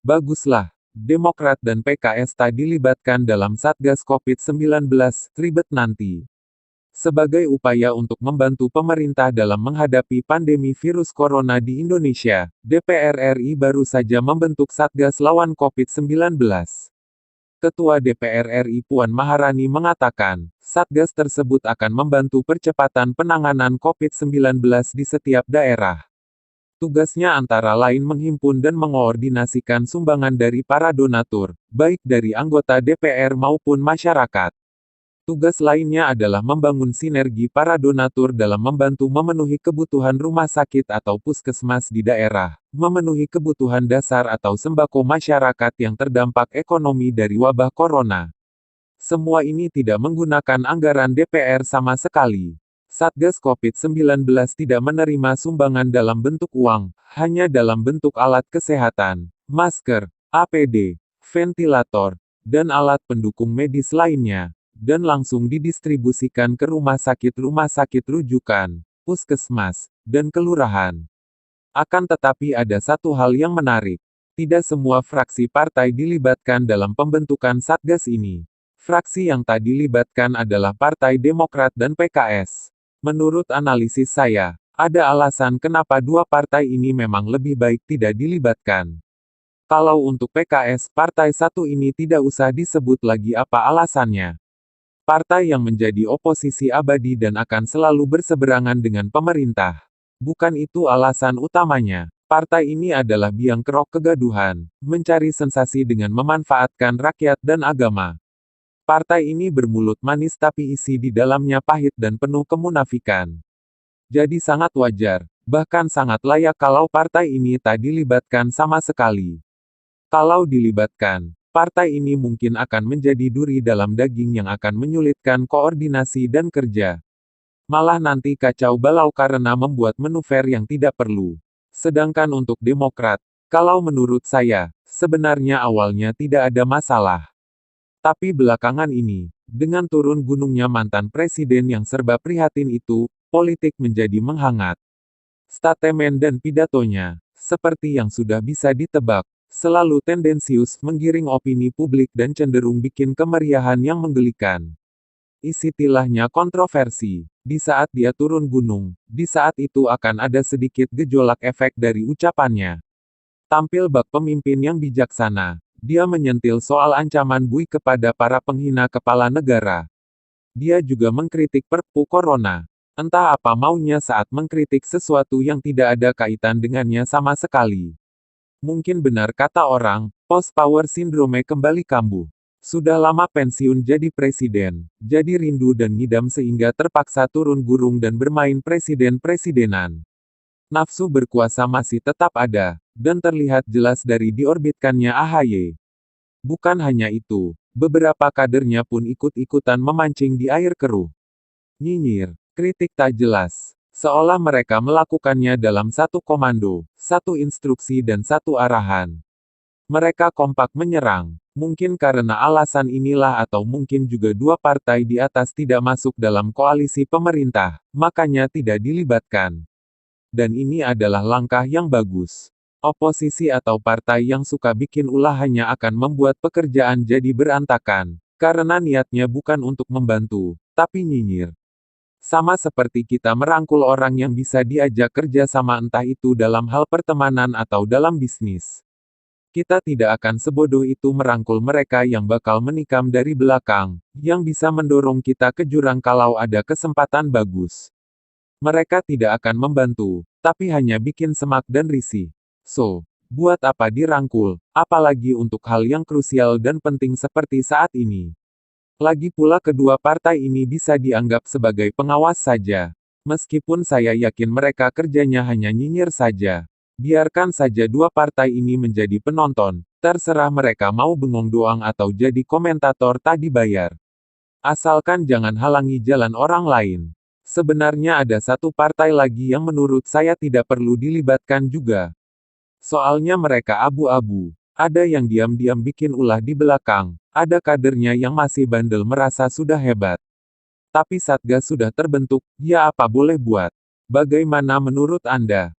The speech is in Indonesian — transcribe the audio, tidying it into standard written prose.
Baguslah. Demokrat dan PKS tak dilibatkan dalam Satgas COVID-19, ribet nanti. Sebagai upaya untuk membantu pemerintah dalam menghadapi pandemi virus corona di Indonesia, DPR RI baru saja membentuk Satgas lawan COVID-19. Ketua DPR RI Puan Maharani mengatakan, Satgas tersebut akan membantu percepatan penanganan COVID-19 di setiap daerah. Tugasnya antara lain menghimpun dan mengoordinasikan sumbangan dari para donatur, baik dari anggota DPR maupun masyarakat. Tugas lainnya adalah membangun sinergi para donatur dalam membantu memenuhi kebutuhan rumah sakit atau puskesmas di daerah, memenuhi kebutuhan dasar atau sembako masyarakat yang terdampak ekonomi dari wabah corona. Semua ini tidak menggunakan anggaran DPR sama sekali. Satgas COVID-19 tidak menerima sumbangan dalam bentuk uang, hanya dalam bentuk alat kesehatan, masker, APD, ventilator, dan alat pendukung medis lainnya, dan langsung didistribusikan ke rumah sakit rujukan, puskesmas, dan kelurahan. Akan tetapi ada satu hal yang menarik. Tidak semua fraksi partai dilibatkan dalam pembentukan Satgas ini. Fraksi yang tak dilibatkan adalah Partai Demokrat dan PKS. Menurut analisis saya, ada alasan kenapa dua partai ini memang lebih baik tidak dilibatkan. Kalau untuk PKS, partai satu ini tidak usah disebut lagi apa alasannya. Partai yang menjadi oposisi abadi dan akan selalu berseberangan dengan pemerintah. Bukan itu alasan utamanya. Partai ini adalah biang kerok kegaduhan, mencari sensasi dengan memanfaatkan rakyat dan agama. Partai ini bermulut manis tapi isi di dalamnya pahit dan penuh kemunafikan. Jadi sangat wajar, bahkan sangat layak kalau partai ini tak dilibatkan sama sekali. Kalau dilibatkan, partai ini mungkin akan menjadi duri dalam daging yang akan menyulitkan koordinasi dan kerja. Malah nanti kacau balau karena membuat manuver yang tidak perlu. Sedangkan untuk Demokrat, kalau menurut saya, sebenarnya awalnya tidak ada masalah. Tapi belakangan ini, dengan turun gunungnya mantan presiden yang serba prihatin itu, politik menjadi menghangat. Statemen dan pidatonya, seperti yang sudah bisa ditebak, selalu tendensius menggiring opini publik dan cenderung bikin kemeriahan yang menggelikan. Istilahnya kontroversi. Di saat dia turun gunung, di saat itu akan ada sedikit gejolak efek dari ucapannya. Tampil bak pemimpin yang bijaksana. Dia menyentil soal ancaman bui kepada para penghina kepala negara. Dia juga mengkritik Perpu Corona. Entah apa maunya saat mengkritik sesuatu yang tidak ada kaitan dengannya sama sekali. Mungkin benar kata orang, post-power syndrome kembali kambuh. Sudah lama pensiun jadi presiden, jadi rindu dan ngidam sehingga terpaksa turun gunung dan bermain presiden-presidenan. Nafsu berkuasa masih tetap ada, dan terlihat jelas dari diorbitkannya AHY. Bukan hanya itu, beberapa kadernya pun ikut-ikutan memancing di air keruh. Nyinyir, kritik tak jelas, seolah mereka melakukannya dalam satu komando, satu instruksi dan satu arahan. Mereka kompak menyerang, mungkin karena alasan inilah atau mungkin juga dua partai di atas tidak masuk dalam koalisi pemerintah, makanya tidak dilibatkan. Dan ini adalah langkah yang bagus. Oposisi atau partai yang suka bikin ulah hanya akan membuat pekerjaan jadi berantakan, karena niatnya bukan untuk membantu, tapi nyinyir. Sama seperti kita merangkul orang yang bisa diajak kerja sama entah itu dalam hal pertemanan atau dalam bisnis. Kita tidak akan sebodoh itu merangkul mereka yang bakal menikam dari belakang, yang bisa mendorong kita ke jurang kalau ada kesempatan bagus. Mereka tidak akan membantu, tapi hanya bikin semak dan risih. So, buat apa dirangkul, apalagi untuk hal yang krusial dan penting seperti saat ini. Lagi pula kedua partai ini bisa dianggap sebagai pengawas saja. Meskipun saya yakin mereka kerjanya hanya nyinyir saja. Biarkan saja dua partai ini menjadi penonton, terserah mereka mau bengong doang atau jadi komentator tak dibayar. Asalkan jangan halangi jalan orang lain. Sebenarnya ada satu partai lagi yang menurut saya tidak perlu dilibatkan juga. Soalnya mereka abu-abu. Ada yang diam-diam bikin ulah di belakang, ada kadernya yang masih bandel merasa sudah hebat. Tapi Satgas sudah terbentuk, ya apa boleh buat. Bagaimana menurut Anda?